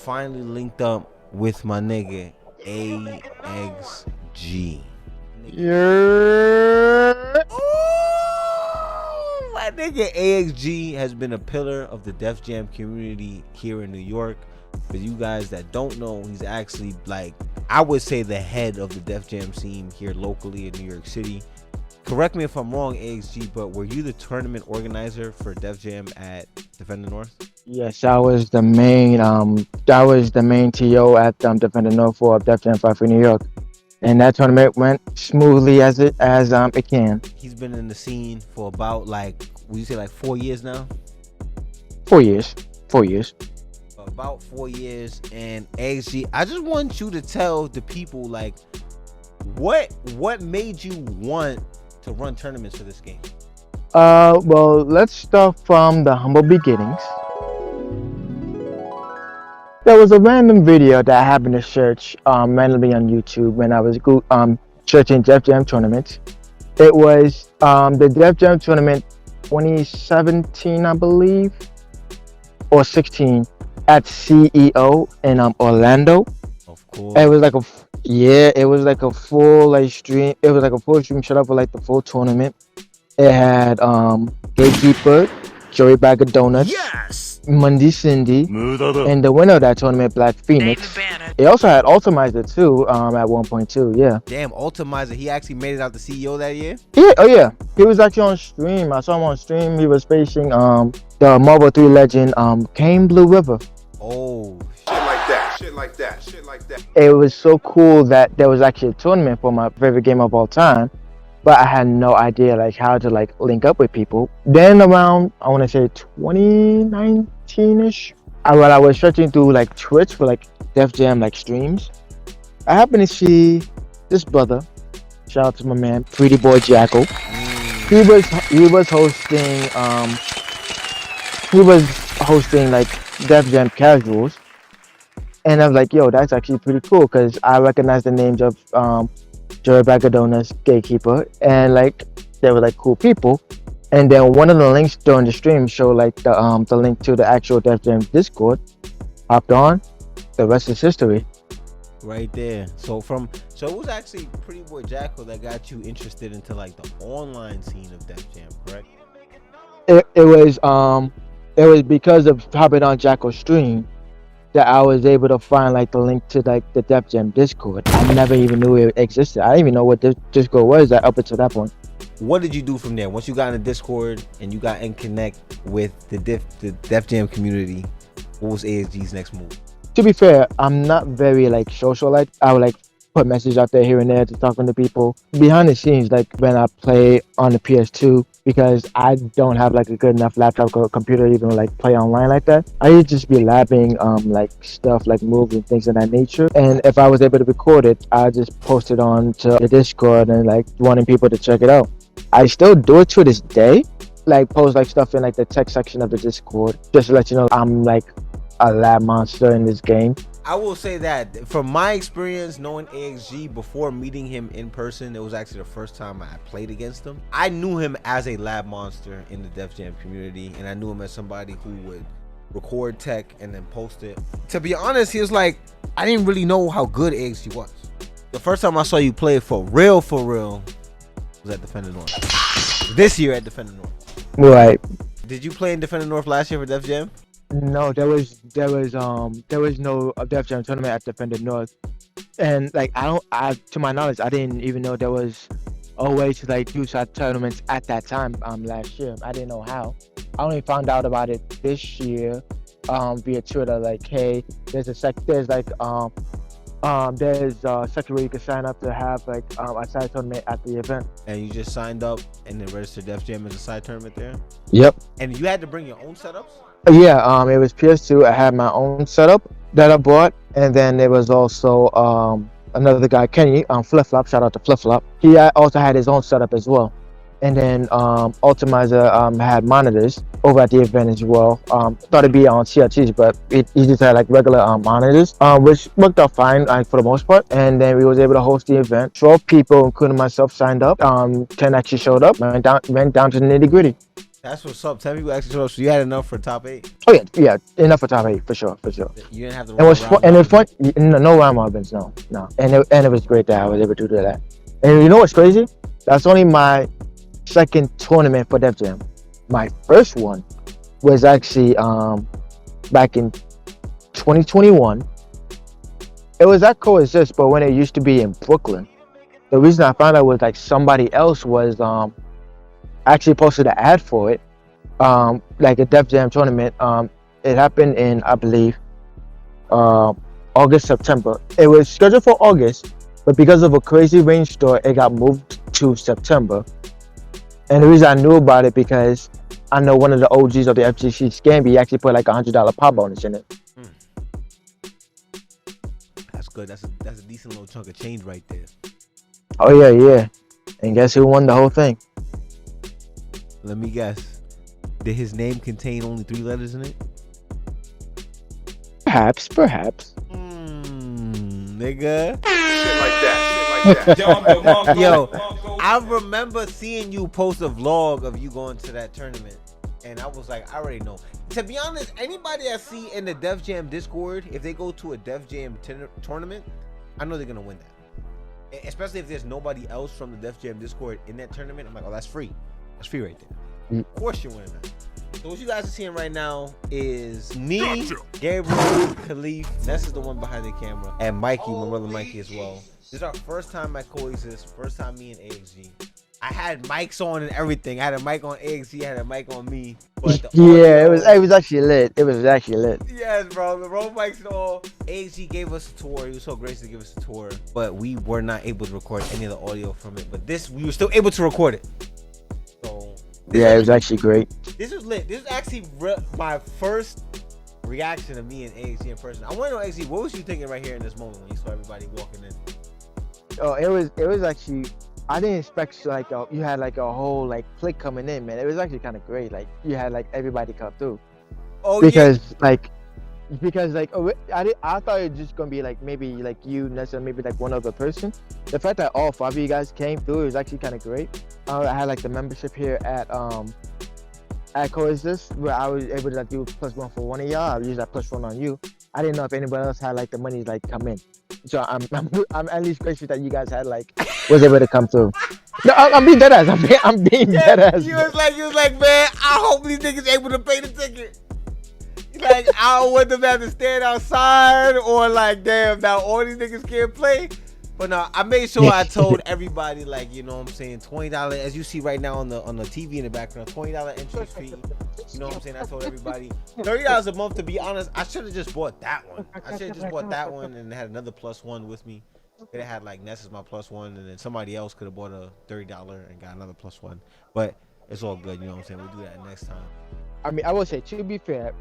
finally linked up with my nigga AXG. Yeah. Ooh, my nigga AXG has been a pillar of the Def Jam community here in New York. For you guys that don't know, he's actually, like, I would say the head of the Def Jam scene here locally in New York City. Correct me if I'm wrong, AXG, but were you the tournament organizer for Def Jam at Defender North? Yes, I was the main TO at Defender North for Def Jam 5 for New York, and that tournament went smoothly as it can. He's been in the scene for about, like, would you say like 4 years now? 4 years. 4 years. About 4 years. And AXG, I just want you to tell the people, like, what made you want to run tournaments for this game? Well, let's start from the humble beginnings. There was a random video that I happened to search randomly on YouTube when I was searching Def Jam tournaments. It was the Def Jam tournament 2017, I believe, or 16 at CEO in Orlando. Of course. It was like a full like stream. It was like a full stream set up for like the full tournament. It had Gatekeeper, Joey Bag of Donuts, yes, Mundy Cindy, and the winner of that tournament, Black Phoenix. It also had Ultimizer too at 1.2. Yeah. Damn, Ultimizer, he actually made it out the CEO that year? Yeah, oh yeah. He was actually on stream. I saw him on stream. He was facing the Marvel 3 legend Kane Blue River. Oh, shit like that. It was so cool that there was actually a tournament for my favorite game of all time, but I had no idea like how to like link up with people. Then around, I want to say 2019ish, when I was searching through like Twitch for like Def Jam like streams, I happened to see this brother. Shout out to my man, Pretty Boy Jackal. He was hosting like Def Jam casuals, and I was like, yo, that's actually pretty cool because I recognize the names of Joey Bag of Donuts, Gatekeeper, and like they were like cool people. And then one of the links during the stream showed like the link to the actual Def Jam Discord. Hopped on, the rest is history. Right there. So it was actually Pretty Boy Jackal that got you interested into like the online scene of Def Jam, correct? It was because of hopping on Jackal's stream that I was able to find like the link to like the Def Jam Discord. I never even knew it existed. I didn't even know what this Discord was up until that point. What did you do from there? Once you got in the Discord and you got in connect with the Def Jam community, what was AXG's next move? To be fair, I'm not very like social. Like I would like put messages out there here and there to talking to people behind the scenes, like when I play on the PS2, because I don't have like a good enough laptop or computer to even like play online like that. I used to just be labbing like stuff like moves and things of that nature, and if I was able to record it, I just post it on to the Discord and like wanting people to check it out. I still do it to this day, like post like stuff in like the tech section of the Discord just to let you know I'm like a lab monster in this game. I will say that from my experience knowing AXG before meeting him in person, it was actually the first time I played against him. I knew him as a lab monster in the Def Jam community, and I knew him as somebody who would record tech and then post it. To be honest, he was like, I didn't really know how good AXG was. The first time I saw you play for real, was at Defender North. This year at Defender North. Right. Did you play in Defender North last year for Def Jam? No, there was no Def Jam tournament at Defender North, and like to my knowledge, I didn't even know there was a way to like do such tournaments at that time. Last year, I didn't know how. I only found out about it this year, via Twitter. Like, hey, there's a section where you can sign up to have like a side tournament at the event. And you just signed up and then registered Def Jam as a side tournament there? Yep. And you had to bring your own setups? Yeah, it was PS2. I had my own setup that I bought, and then there was also another guy, Kenny, Flip Flop. Shout out to Flip Flop. He also had his own setup as well. And then Ultimizer had monitors over at the event as well. Thought it'd be on CRTs, but he just had like regular monitors, which worked out fine like for the most part. And then we was able to host the event. 12 people, including myself, signed up. 10 actually showed up. Went down to the nitty gritty. That's what's up. 10 people actually showed up, so you had enough for top 8. Oh yeah, enough for top 8 for sure. You didn't have to It run was fun, around. and it's fun. No round robins, no. And it was great that I was able to do that. And you know what's crazy? That's only my second tournament for Def Jam. My first one was actually back in 2021. It was at COEXIST, but when it used to be in Brooklyn. The reason I found out was like somebody else was actually posted an ad for it, like a Def Jam tournament. It happened in, I believe, August, September. It was scheduled for August, but because of a crazy rainstorm, it got moved to September. And the reason I knew about it because I know one of the OGs of the FGC Scamby actually put like $100 pop bonus in it. That's good. That's a decent little chunk of change right there. Oh yeah. And guess who won the whole thing? Let me guess. Did his name contain only 3 letters in it? Perhaps. Nigga. Shit like that. Yo, I remember seeing you post a vlog of you going to that tournament, and I was like, I already know. To be honest, anybody I see in the Def Jam Discord, if they go to a Def Jam tournament, I know they're gonna win that. Especially if there's nobody else from the Def Jam Discord in that tournament, I'm like, oh, that's free. That's free right there. Of course you're winning that. So what you guys are seeing right now is me, Gabriel, Khalif, Ness is the one behind the camera, and Mikey, my brother Mikey as well. This is our first time at COEXIST, first time me and AXG. I had mics on and everything. I had a mic on AXG, I had a mic on me. But yeah, it was actually lit. Yes, bro. The road mics and all. AXG gave us a tour. He was so gracious to give us a tour, but we were not able to record any of the audio from it. But this, we were still able to record it. So yeah, it was actually great. This was lit. This is actually my first reaction of me and AXG in person. I want to know, AXG, what was you thinking right here in this moment when you saw everybody walking in? Oh, it was actually, I didn't expect like you had like a whole like clique coming in, man. It was actually kind of great. Like you had like everybody come through. Oh, because I thought it was just gonna be like maybe like you, Nessa, maybe like one other person. The fact that all 5 of you guys came through was actually kind of great. I had like the membership here at COEXIST where I was able to like do +1 for one of y'all. I used that +1 on you. I didn't know if anybody else had like the money like come in. So I'm at least grateful that you guys had like was able to come through. No, I'm being dead ass. I'm being dead ass. You was like, man, I hope these niggas able to pay the ticket. Like, I don't want them to have to stand outside or like, damn, now all these niggas can't play. But no, I made sure I told everybody, like, you know what I'm saying, $20, as you see right now on the TV in the background, $20 entry fee. You know what I'm saying? I told everybody $30 a month. To be honest, I should have just bought that one. I should have just bought that one and had another +1 with me. It had like Ness is my +1, and then somebody else could have bought a $30 and got another +1. But it's all good. You know what I'm saying? We'll do that next time. I mean, I will say, to be fair,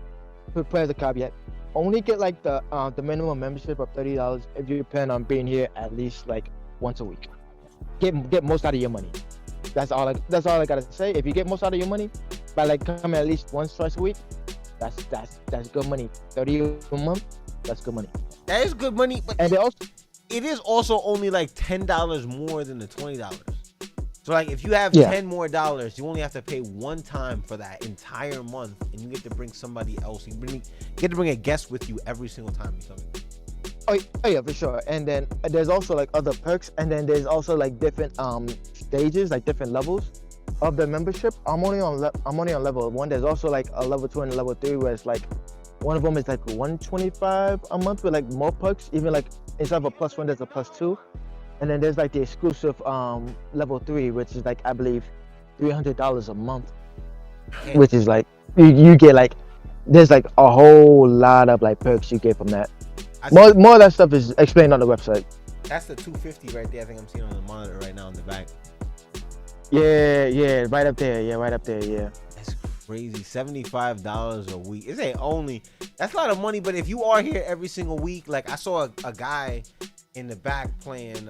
play as a caveat, only get like the minimum membership of $30 if you plan on being here at least like once a week. Get most out of your money. That's all I gotta say. If you get most out of your money by like coming at least once, twice a week, that's good money. $30 a month, that's good money. That is good money, but it is also only like $10 more than the $20. So like if you have $10 more, you only have to pay one time for that entire month, and you get to bring somebody else. You get to bring a guest with you every single time you come. Oh yeah, for sure. And then there's also like other perks, and then there's also like different stages, like different levels of the membership. I'm only on level 1. There's also like a level 2 and a level 3 where it's like one of them is like $125 a month with like more perks. Even like instead of a +1, there's a +2. And then there's like the exclusive level 3, which is like I believe $300 a month, which is like you get like there's like a whole lot of like perks you get from that. More of that stuff is explained on the website. That's the 250 right there. I think I'm seeing on the monitor right now in the back. Yeah, right up there. Yeah. That's crazy. $75 a week. It ain't only. That's a lot of money. But if you are here every single week, like I saw a guy in the back playing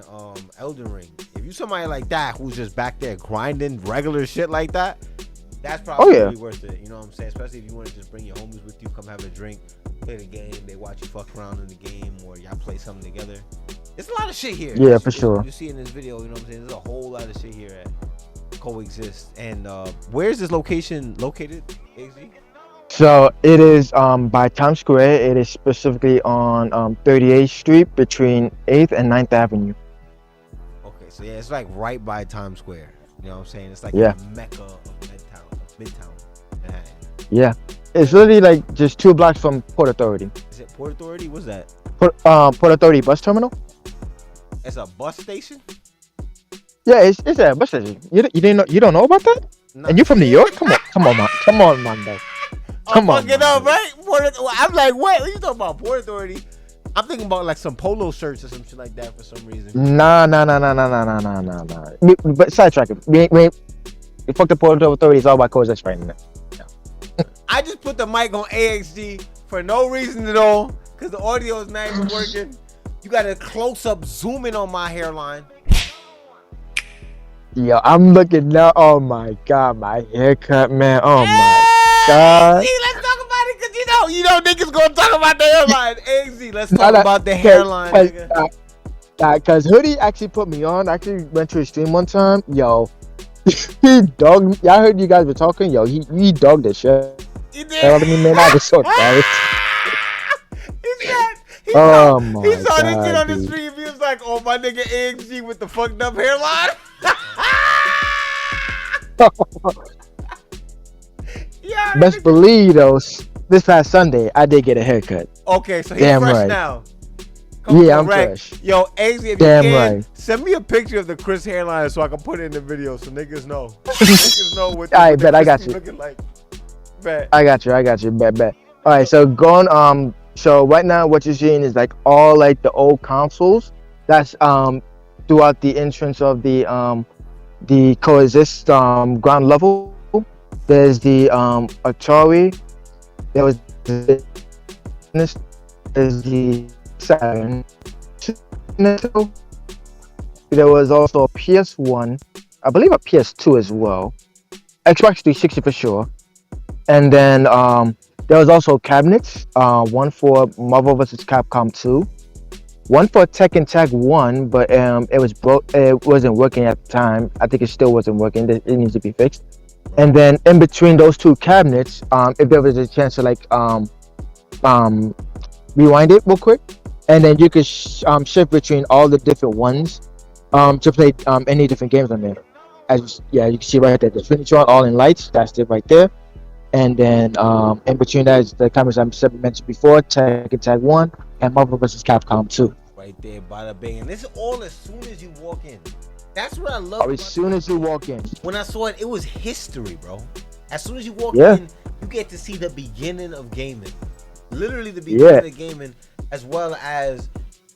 Elden Ring. If you somebody like that who's just back there grinding regular shit like that, that's probably really worth it. You know what I'm saying? Especially if you want to just bring your homies with you, come have a drink, play the game, they watch you fuck around in the game, or y'all play something together. It's a lot of shit here. Yeah, for sure. You see in this video, you know what I'm saying? There's a whole lot of shit here at COEXIST. And where's this location located, AXG? So it is by Times Square. It is specifically on 38th Street between 8th and 9th Avenue. Okay, so yeah, it's like right by Times Square. You know what I'm saying? It's like Yeah. the mecca of Midtown Manhattan. Yeah, it's literally like just 2 blocks from Port Authority. Is it Port Authority? What's that? Port Authority bus terminal. It's a bus station? Yeah, it's a bus station. You didn't know? You don't know about that? Nah. And you from New York? Come on, man. Come on, man. Come on, fucking man. up, right? I'm like, what are you talking about? Port Authority? I'm thinking about like some polo shirts or some shit like that for some reason. Nah. But sidetrack it. We fuck the Port Authority. It's all about COEXIST right now. I just put the mic on AXG for no reason at all because the audio is not even working. You got a close up zoom in on my hairline. Yo, I'm looking now. Oh my god, my haircut, man. Oh my god. See, let's talk about it because you know niggas gonna talk about the hairline. AXG, let's talk about the hairline, nigga. Cause Hoodie actually put me on. I actually went to a stream one time. Yo, he dogged. Yeah, I heard you guys were talking. Yo, he dogged the shit. He did. You know what I mean, man? I was so embarrassed. He Oh saw my this shit God, on the dude. stream. He was like, "Oh, my nigga AXG with the fucked up hairline." Yeah. Best believe though, this past Sunday I did get a haircut. Okay, so he's Damn fresh right. now. Yeah, I'm correct. fresh. Yo, AXG, if you Damn can, right. send me a picture of the Chris hairline so I can put it in the video so niggas know. Niggas know what Alright, what bet, I got Chris you. looking like. Bet. I got you. Bet. All right, so going so right now what you're seeing is like all like the old consoles. That's throughout the entrance of the COEXIST ground level. There's the Atari. There was there's the Saturn. There was also a PS1, I believe a PS2 as well. Xbox 360 for sure. And then there was also cabinets, one for Marvel vs. Capcom 2, one for Tekken Tag 1, but it was broke. It wasn't working at the time. I think it still wasn't working. It needs to be fixed. And then in between those 2 cabinets, if there was a chance to like rewind it real quick, and then you could shift between all the different ones to play any different games on there. You can see right there, the Finitron all in lights. That's it right there. And then in between that is the cameras I mentioned before, Tekken Tag 1 and Marvel vs. Capcom 2. Right there, bada bang. And this is all as soon as you walk in. That's what I love. As soon as you walk in. When I saw it, it was history, bro. As soon as you walk Yeah. in, you get to see the beginning of gaming. Literally the beginning of gaming, as well as,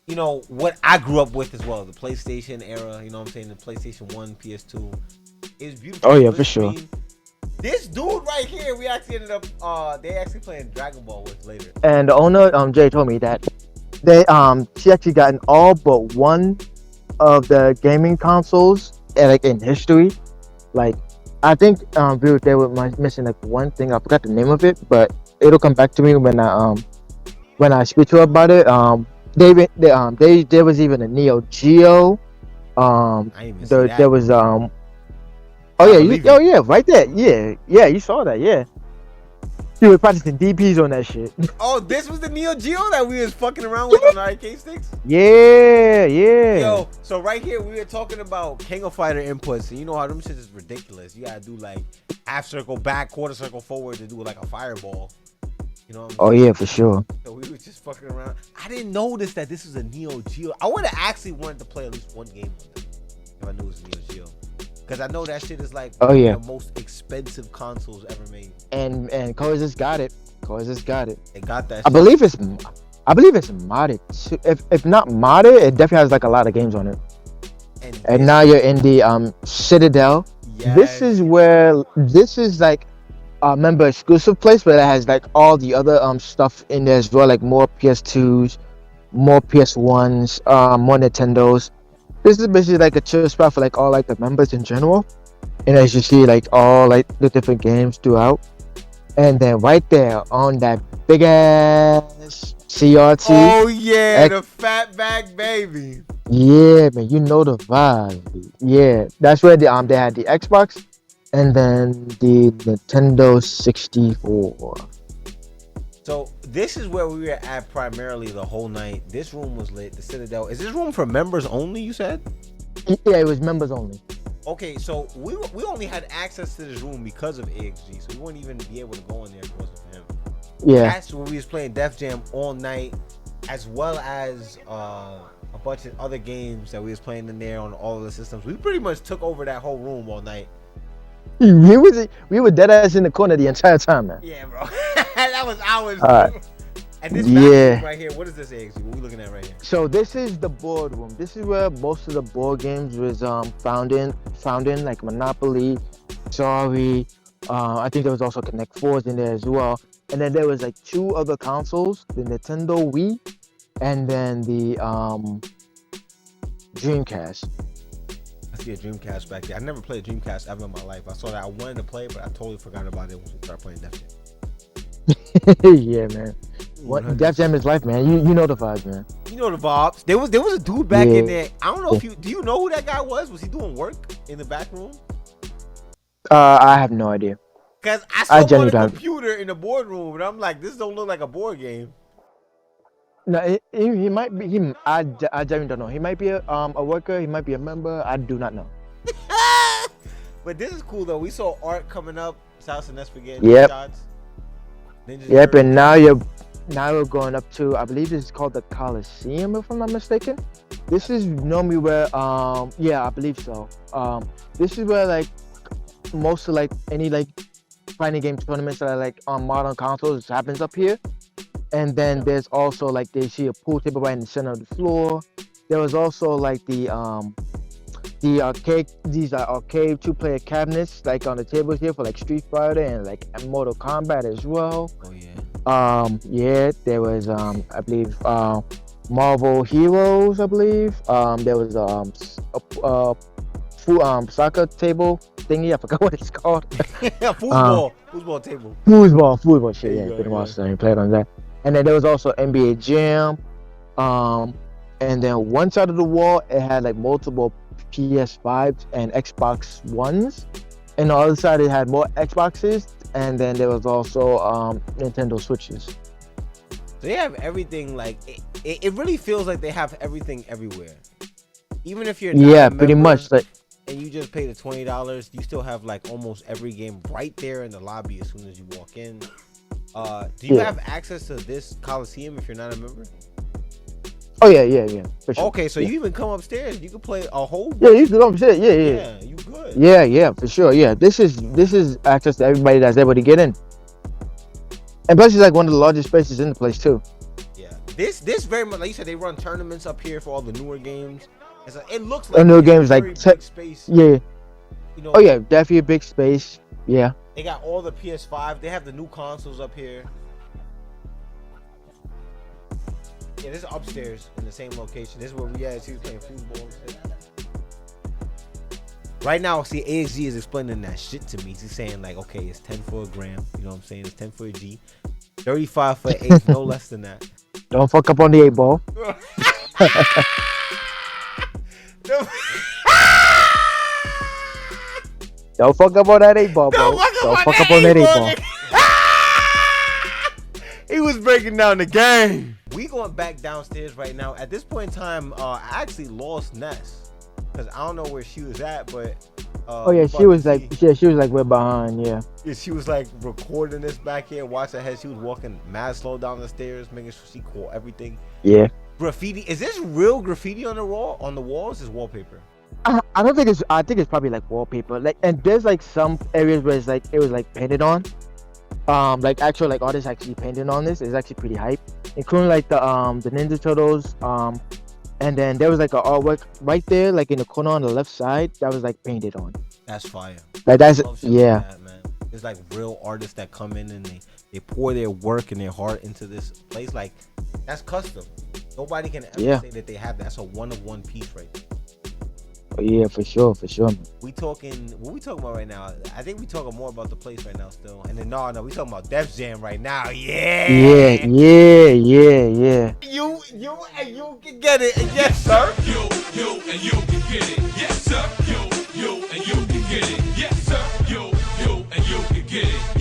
you know, what I grew up with as well. The PlayStation era, you know what I'm saying? The PlayStation 1, PS2. It was beautiful. Oh, yeah, for sure. This dude right here, we actually ended up, they actually playing Dragon Ball with later. And the owner, Jay, told me that she actually gotten all but one of the gaming consoles like in history. Like I think they were missing like one thing. I forgot the name of it, but it'll come back to me when I speak to her about it. There was even a Neo Geo. There was right there. Yeah, you saw that, yeah. You were practicing DPs on that shit. Oh, this was the Neo Geo that we was fucking around with on the arcade sticks? Yeah. Yo, so right here we were talking about King of Fighter inputs, and you know how them shit is ridiculous. You gotta do like half circle back, quarter circle forward to do like a fireball. You know what I'm saying? Oh yeah, for sure. So we were just fucking around. I didn't notice that this was a Neo Geo. I would have actually wanted to play at least one game on that if I knew it was a Neo Geo. Because I know that shit is like one of the most expensive consoles ever made. And COEXIST got it. They got that shit. I believe it's modded too. If not modded, it definitely has like a lot of games on it. And now you're in the Citadel. Yes. This is like a member exclusive place, but it has like all the other stuff in there as well, like more PS2s, more PS1s, more Nintendos. This is basically like a chill spot for like all like the members in general. And as you see, like all like the different games throughout. And then right there on that big ass CRT. Oh yeah, the fatback baby. Yeah, man, you know the vibe. Yeah, that's where they had the Xbox and then the Nintendo 64. So this is where we were at primarily the whole night. This room was lit. The Citadel. Is this room for members only? You said. Yeah, it was members only. Okay, so we only had access to this room because of AXG, so we wouldn't even be able to go in there if it wasn't for him. Yeah. That's where we was playing Def Jam all night, as well as a bunch of other games that we was playing in there on all of the systems. We pretty much took over that whole room all night. We were dead ass in the corner the entire time, man. Yeah, bro. That was ours. And this Yeah. back right here, what is this AXG? What we looking at right here? So this is the boardroom. This is where most of the board games was found in, like Monopoly, Sorry. I think there was also Connect 4s in there as well. And then there was like 2 other consoles, the Nintendo Wii and then the Dreamcast. I see a Dreamcast back there. I never played a Dreamcast ever in my life. I saw that. I wanted to play it, but I totally forgot about it once we started playing Def Jam. Yeah, man. What Def Jam is life, man. You know the vibes, man. You know the vibes. There was a dude back in there. I don't know if do you know who that guy was? Was he doing work in the back room? I have no idea. Cause I saw him on the computer in the boardroom, and I'm like, this don't look like a board game. No, he might be. I genuinely don't know. He might be a worker. He might be a member. I do not know. But this is cool though. We saw Art coming up. South and Spaghetti shots. Yep, and now we're going up to, I believe this is called the Coliseum, if I'm not mistaken. This is normally where yeah, I believe so. This is where like most of like any like fighting game tournaments that are like on modern consoles happens up here. And then there's also like they see a pool table right in the center of the floor. There was also like the arcade, these are arcade 2-player cabinets like on the tables here for like Street Fighter and like Mortal Kombat as well. Oh yeah. Yeah, there was I believe Marvel Heroes, I believe. There was soccer table thingy, I forgot what it's called. Foosball table. Foosball shit, yeah, go, been a while since I played on that. And then there was also NBA Jam. And then one side of the wall it had like multiple PS5s and Xbox Ones. And the other side it had more Xboxes, and then there was also Nintendo Switches. So they have everything. Like it really feels like they have everything everywhere. Even if you're not pretty much like. And you just pay the $20, you still have like almost every game right there in the lobby as soon as you walk in. Do you have access to this Coliseum if you're not a member? Oh yeah, for sure. Okay, so you even come upstairs, you can play a whole bunch. Yeah, you can come upstairs. Yeah, you good. Yeah, for sure. Yeah, this is access to everybody that's able to get in. And plus, it's like one of the largest spaces in the place too. Yeah, this very much like you said, they run tournaments up here for all the newer games. So it looks like newer games like big space. Yeah. You know, oh yeah, definitely a big space. Yeah. They got all the PS5. They have the new consoles up here. Yeah, this is upstairs in the same location. This is where we at. She was playing football and shit. Right now, see, AXG is explaining that shit to me. He's saying like, okay, it's 10 for a gram. You know what I'm saying? It's 10 for a G. 35 for an 8, no less than that. Don't fuck up on the 8 ball. Don't fuck up on that 8 ball, bro. Don't fuck up on that 8 ball. He was breaking down the game. We going back downstairs right now. At this point in time, I actually lost Ness because I don't know where she was at, but oh yeah, she was like way behind. Yeah, she was like recording this back here. Watch her head. She was walking mad slow down the stairs, making sure she caught everything. Yeah. Graffiti. Is this real graffiti on the wall? On the walls is wallpaper. I don't think it's. I think it's probably like wallpaper. Like, and there's like some areas where it's like it was like painted on. Like actual like artists actually painted on this. It's actually pretty hype, including like the Ninja Turtles. And then there was like an artwork right there, like in the corner on the left side, that was like painted on. That's fire. Like that's yeah. Like that, man. It's like real artists that come in and they pour their work and their heart into this place. Like that's custom. Nobody can ever say that they have that. That's a one-of-one piece right there. Oh, yeah, for sure, man. We talking, what we talking about right now? I think we talking more about the place right now still. And then no, we talking about Def Jam right now. Yeah. Yeah. You and you can get it. Yes, sir. You and you can get it. Yes, sir. You and you can get it. Yes, sir. You and you can get it.